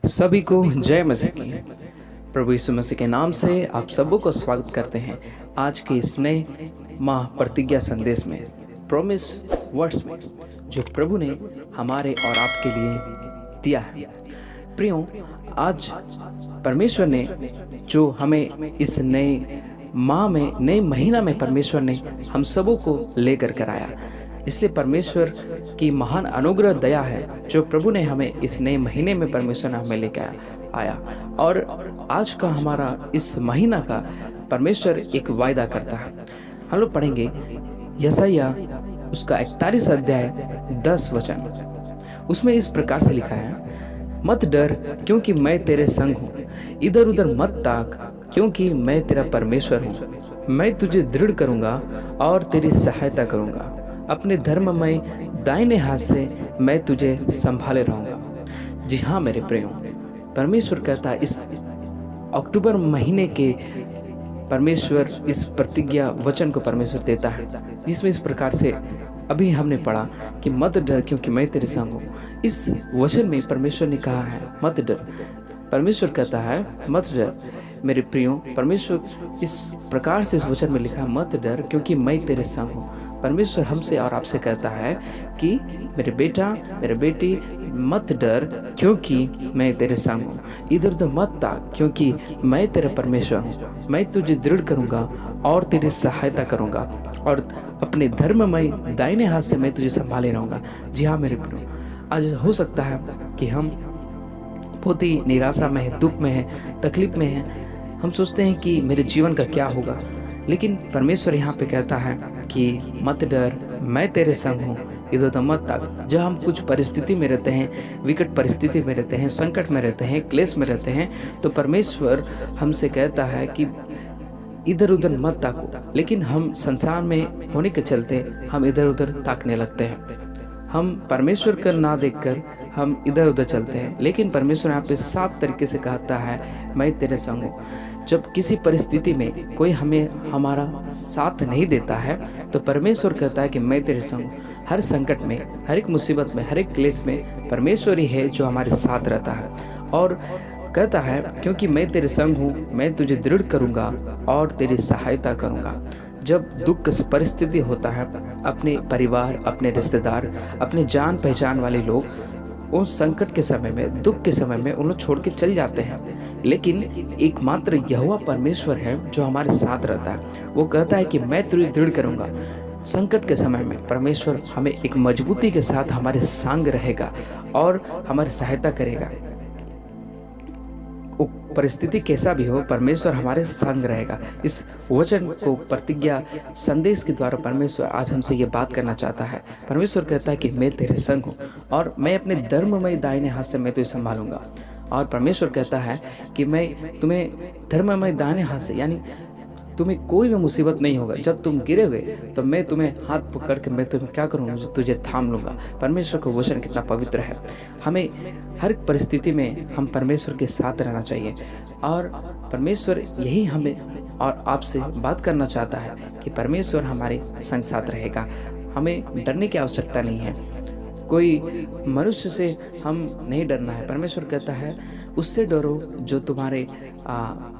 सभी को जय मसीह की। प्रभु यीशु मसीह के नाम से आप सबों को स्वागत करते हैं आज के इस नए माह प्रतिज्ञा संदेश में, प्रॉमिस वर्ड्स में, जो प्रभु ने हमारे और आपके लिए दिया है। प्रियो, आज परमेश्वर ने जो हमें इस नए माह में, नए महीना में परमेश्वर ने हम सबों को लेकर कर आया, इसलिए परमेश्वर की महान अनुग्रह दया है जो प्रभु ने हमें इस नए महीने में परमेश्वर ने हमें लेकर आया। और आज का हमारा इस महीना का परमेश्वर एक वायदा करता है। हम लोग पढ़ेंगे यशायाह उसका 41 अध्याय 10 वचन। उसमें इस प्रकार से लिखा है, मत डर क्योंकि मैं तेरे संग हूँ, इधर उधर मत ताक क्योंकि मैं तेरा परमेश्वर हूँ। मैं तुझे दृढ़ करूँगा और तेरी सहायता करूँगा, अपने धर्ममय दाहिने हाथ से मैं तुझे संभाले रहूँगा। जी हाँ मेरे प्रियो, परमेश्वर कहता है इस अक्टूबर महीने के परमेश्वर इस प्रतिज्ञा वचन को परमेश्वर देता है, जिसमें इस प्रकार से अभी हमने पढ़ा कि मत डर क्योंकि मैं तेरे संग हूँ। इस वचन में परमेश्वर ने कहा है मत डर। परमेश्वर कहता है मत डर मेरे प्रियो। परमेश्वर इस प्रकार से इस वचन में लिखा है मत डर क्योंकि मैं तेरे संग हूँ। परमेश्वर हमसे और आपसे कहता है कि मेरे बेटा, मेरे बेटी, मत डर क्योंकि मैं तेरे संग हूँ, इधर उधर मत ताक क्योंकि मैं तेरा परमेश्वर हूँ। मैं तुझे दृढ़ करूँगा और तेरी सहायता करूँगा और अपने धर्ममय दाहिने हाथ से मैं तुझे संभाले रहूँगा। जी हाँ मेरे प्रियो, आज हो सकता है कि हम बहुत ही निराशा में है, दुख में है, तकलीफ में है। हम सोचते हैं कि मेरे जीवन का क्या होगा, लेकिन परमेश्वर यहाँ पे कहता है कि मत डर, मैं तेरे संग हूँ, इधर उधर मत ताक। जब हम कुछ परिस्थिति में रहते हैं, विकट परिस्थिति में रहते हैं, संकट में रहते हैं, क्लेश में रहते हैं, तो परमेश्वर हमसे कहता है कि इधर उधर मत ताको। लेकिन हम संसार में होने के चलते हम इधर उधर ताकने लगते हैं। हम परमेश्वर का ना देखकर हम इधर उधर चलते हैं, लेकिन परमेश्वर यहाँ पे साफ तरीके से कहता है मैं तेरे संग हूँ। जब किसी परिस्थिति में कोई हमें हमारा साथ नहीं देता है तो परमेश्वर कहता है कि मैं तेरे संग हूँ। हर संकट में, हर एक मुसीबत में, हर एक क्लेश में परमेश्वर ही है जो हमारे साथ रहता है और कहता है क्योंकि मैं तेरे संग हूँ, मैं तुझे दृढ़ करूँगा और तेरी सहायता करूँगा। जब दुख की परिस्थिति होता है, अपने परिवार, अपने रिश्तेदार, अपने जान पहचान वाले लोग उन संकट के समय में, दुख के समय में उन लोग छोड़ के चल जाते हैं, लेकिन एकमात्र यहोवा परमेश्वर है जो हमारे साथ रहता है। वो कहता है कि मैं तुझे दृढ़ करूँगा। संकट के समय में परमेश्वर हमें एक मजबूती के साथ हमारे संग रहेगा और हमारी सहायता करेगा। परिस्थिति कैसा भी हो, परमेश्वर हमारे संग रहेगा। इस वचन को प्रतिज्ञा संदेश के द्वारा परमेश्वर आज हमसे ये बात करना चाहता है। परमेश्वर कहता है कि मैं तेरे संग हूँ और मैं अपने धर्ममय दाहिने हाथ से मैं तुझे संभालूंगा। और परमेश्वर कहता है कि मैं तुम्हें धर्ममय दाहिने हाथ से, यानी तुम्हें कोई भी मुसीबत नहीं होगा। जब तुम गिरोगे तो मैं तुम्हें हाथ पकड़ के मैं तुम्हें क्या करूँगा, तुझे थाम लूँगा। परमेश्वर का वचन कितना पवित्र है। हमें हर परिस्थिति में हम परमेश्वर के साथ रहना चाहिए और परमेश्वर यही हमें और आपसे बात करना चाहता है कि परमेश्वर हमारे संग साथ रहेगा। हमें डरने की आवश्यकता नहीं है। कोई मनुष्य से हम नहीं डरना है। परमेश्वर कहता है उससे डरो जो तुम्हारे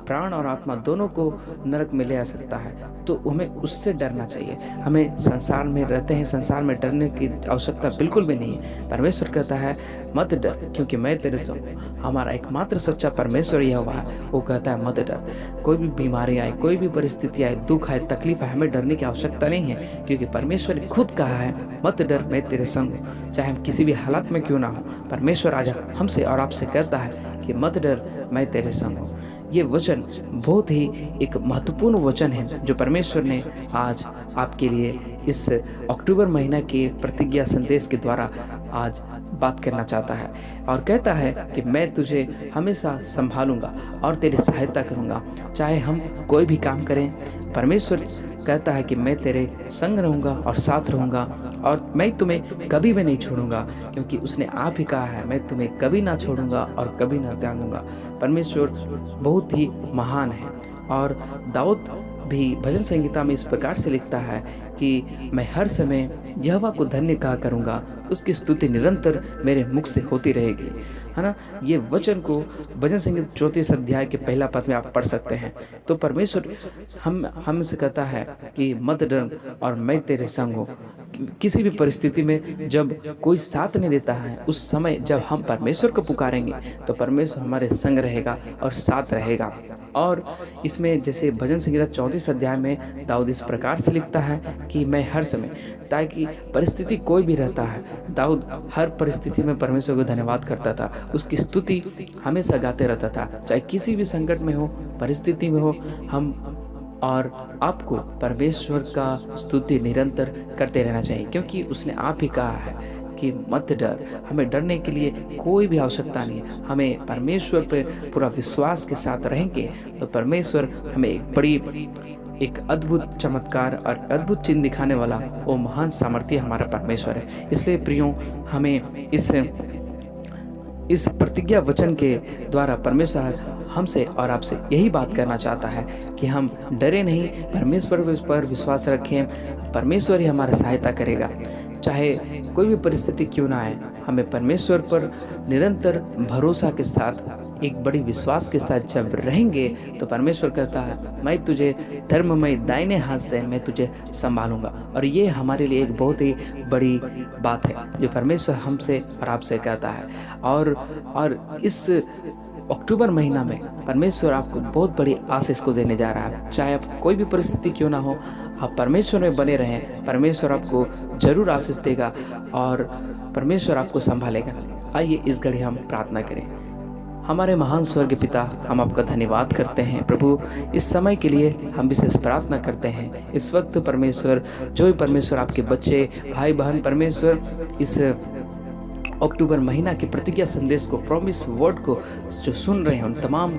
प्राण और आत्मा दोनों को नरक में ले आ सकता है, तो हमें उससे डरना चाहिए। हमें संसार में रहते हैं, संसार में डरने की आवश्यकता बिल्कुल भी नहीं है। परमेश्वर कहता है मत डर क्योंकि मैं तेरे संग हूँ। हमारा एकमात्र सच्चा परमेश्वर यह हुआ है, वो कहता है मत डर। कोई भी बीमारी आए, कोई भी परिस्थिति आए, दुख आए, तकलीफ आए, हमें डरने की आवश्यकता नहीं है, क्योंकि परमेश्वर ने खुद कहा है मत डर, मैं तेरे संग हूँ। चाहे हम किसी भी हालत में क्यों ना हो, परमेश्वर आज हमसे और आपसे कहता है कि मत डर, मैं तेरे संग हूँ। ये वचन बहुत ही एक महत्वपूर्ण वचन है जो परमेश्वर ने आज आपके लिए इस अक्टूबर महीना के प्रतिज्ञा संदेश के द्वारा आज बात करना चाहता है और कहता है कि मैं तुझे हमेशा संभालूंगा और तेरी सहायता करूंगा। चाहे हम कोई भी काम करें, परमेश्वर कहता है कि मैं तेरे संग रहूंगा और साथ रहूंगा और मैं तुम्हें कभी भी नहीं छोड़ूंगा, क्योंकि उसने आप ही कहा है मैं तुम्हें कभी ना छोड़ूंगा और कभी ना त्यागूंगा। परमेश्वर बहुत ही महान है और दाऊद भी भजन संहिता में इस प्रकार से लिखता है कि मैं हर समय यहोवा को धन्य कहा करूंगा, उसकी स्तुति निरंतर मेरे मुख से होती रहेगी। है ना। ये वचन को भजन संगीत 34 अध्याय के पहला पद में आप पढ़ सकते हैं। तो परमेश्वर हमसे कहता है कि मत डर और मैं तेरे संग हूँ। किसी भी परिस्थिति में जब कोई साथ नहीं देता है, उस समय जब हम परमेश्वर को पुकारेंगे तो परमेश्वर हमारे संग रहेगा और साथ रहेगा। और इसमें जैसे भजन संगीत 34 अध्याय में दाऊद इस प्रकार से लिखता है कि मैं हर समय, ताकि परिस्थिति कोई भी रहता है, दाऊद हर परिस्थिति में परमेश्वर को धन्यवाद करता था, उसकी स्तुति हमेशा गाते रहता था। चाहे किसी भी संकट में हो, परिस्थिति में हो, हम और आपको परमेश्वर का स्तुति निरंतर करते रहना चाहिए, क्योंकि उसने आप ही कहा है कि मत डर। हमें डरने के लिए कोई भी आवश्यकता नहीं है। हमें परमेश्वर पे पूरा विश्वास के साथ रहेंगे तो परमेश्वर हमें एक अद्भुत चमत्कार और अद्भुत चिन्ह दिखाने वाला वो महान सामर्थ्य हमारा परमेश्वर है। इसलिए प्रियो, हमें इस प्रतिज्ञा वचन के द्वारा परमेश्वर हमसे और आपसे यही बात करना चाहता है कि हम डरे नहीं, परमेश्वर पर विश्वास रखें। परमेश्वर ही हमारी सहायता करेगा, चाहे कोई भी परिस्थिति क्यों ना आए। हमें परमेश्वर पर निरंतर भरोसा के साथ, एक बड़ी विश्वास के साथ जब रहेंगे तो परमेश्वर कहता है मैं तुझे धर्ममय दाहिने हाथ से मैं तुझे संभालूंगा। और ये हमारे लिए एक बहुत ही बड़ी बात है जो परमेश्वर हमसे और आपसे कहता है। और इस अक्टूबर महीना में परमेश्वर आपको बहुत बड़ी आशीष को देने जा रहा है। चाहे आप कोई भी परिस्थिति क्यों ना हो, आप परमेश्वर में बने रहें, परमेश्वर आपको जरूर आशीष देगा और परमेश्वर आपको संभालेगा। आइए इस घड़ी हम प्रार्थना करें। हमारे महान स्वर्गीय पिता, हम आपका धन्यवाद करते हैं प्रभु, इस समय के लिए हम विशेष प्रार्थना करते हैं। इस वक्त परमेश्वर, जो भी परमेश्वर आपके बच्चे भाई बहन परमेश्वर इस अक्टूबर महीना के प्रतिज्ञा संदेश को, प्रॉमिस वर्ड को जो सुन रहे हैं, उन तमाम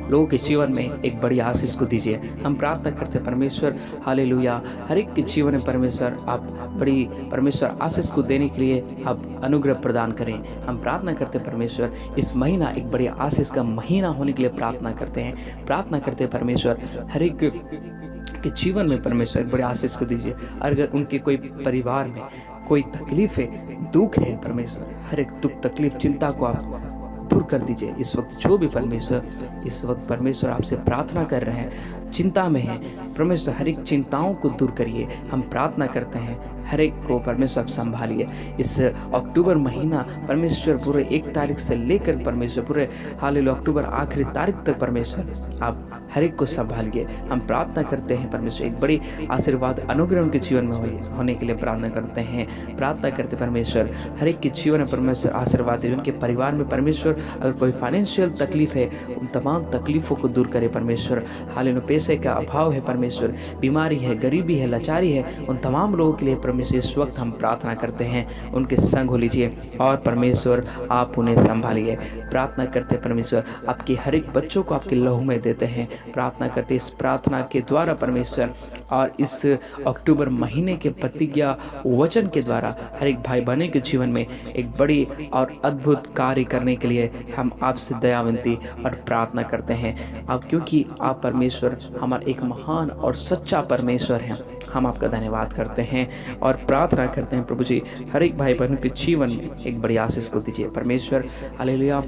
लोगों के जीवन में एक बड़ी आशीष को दीजिए। हम प्रार्थना करते हैं परमेश्वर, हालेलुया, हर एक के जीवन में परमेश्वर आप बड़ी परमेश्वर आशीष को देने के लिए आप अनुग्रह प्रदान करें। हम प्रार्थना करते हैं परमेश्वर, इस महीना एक बड़ी आशीष का महीना होने के लिए प्रार्थना करते हैं। प्रार्थना करते हैं परमेश्वर, हर एक के जीवन में परमेश्वर एक बड़ी आशीष को दीजिए। अगर उनके कोई परिवार में कोई तकलीफ है, दुख है, परमेश्वर हर एक दुख तकलीफ चिंता को आप दूर कर दीजिए। इस वक्त जो भी परमेश्वर आपसे प्रार्थना कर रहे हैं, चिंता में है, परमेश्वर हर एक चिंताओं को दूर करिए। हम प्रार्थना करते हैं हर एक को परमेश्वर आप संभालिए। इस अक्टूबर महीना परमेश्वर पूरे 1 तारीख से लेकर परमेश्वर पूरे हालेलुया अक्टूबर आखिरी तारीख तक परमेश्वर आप हर एक को संभालिए। हम प्रार्थना करते हैं परमेश्वर एक बड़ी आशीर्वाद अनुग्रह उनके जीवन में होने के लिए प्रार्थना करते हैं। प्रार्थना करते परमेश्वर हर एक के जीवन में परमेश्वर आशीर्वाद दे। उनके परिवार में परमेश्वर अगर कोई फाइनेंशियल तकलीफ है, उन तमाम तकलीफों को दूर करे परमेश्वर। हालेलुया पैसे का अभाव है परमेश्वर, बीमारी है, गरीबी है, लाचारी है, उन तमाम लोगों के लिए परमेश्वर इस वक्त हम प्रार्थना करते हैं, उनके संग हो लीजिए और परमेश्वर आप उन्हें संभालिए। प्रार्थना करते परमेश्वर आपके हर एक बच्चों को आपके लहू में देते हैं। प्रार्थना करते इस प्रार्थना के द्वारा परमेश्वर और इस अक्टूबर महीने के प्रतिज्ञा वचन के द्वारा हर एक भाई बहन के जीवन में एक बड़ी और अद्भुत कार्य करने के लिए हम आपसे दयावंती और प्रार्थना करते हैं। आप क्योंकि आप परमेश्वर हमारा एक महान और सच्चा परमेश्वर हैं, हम आपका धन्यवाद करते हैं और प्रार्थना करते हैं प्रभु जी हर एक भाई बहन के जीवन में एक बड़ी आशीष को दीजिए परमेश्वर। हालेलुया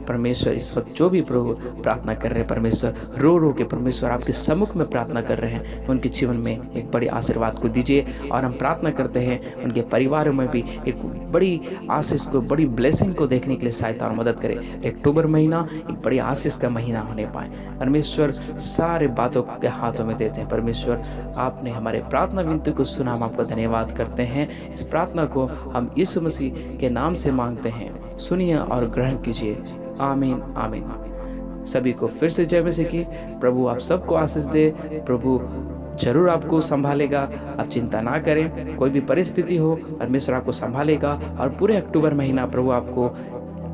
परमेश्वर इस वक्त जो भी प्रभु प्रार्थना कर रहे हैं परमेश्वर, रो के परमेश्वर आपके सम्मुख में प्रार्थना कर रहे हैं, उनके जीवन में एक बड़ी आशीर्वाद को दीजिए। और हम प्रार्थना करते हैं उनके परिवारों में भी एक बड़ी आशीष को, बड़ी ब्लेसिंग को देखने के लिए सहायता और मदद करें। अक्टूबर महीना एक बड़ी आशीष का महीना होने पाए परमेश्वर, सारे बातों के हाथों में देते हैं परमेश्वर। आपने हमारे प्रार्थना विनती को सुना, हम आपका धन्यवाद करते हैं। इस प्रार्थना को हम यीशु मसीह के नाम से मांगते हैं, सुनिए और ग्रहण कीजिए। आमीन आमीन। सभी को फिर से जय मसीह की। प्रभु आप सबको आशीष दे, प्रभु जरूर आपको संभालेगा, आप चिंता ना करें। कोई भी परिस्थिति हो परमेश्वर आपको संभालेगा और पूरे अक्टूबर महीना प्रभु आपको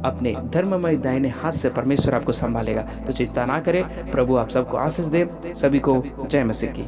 अपने धर्ममय दाहिने हाथ से परमेश्वर आपको संभालेगा। तो चिंता ना करें, प्रभु आप सबको आशीष दे। सभी को जय मसीह की।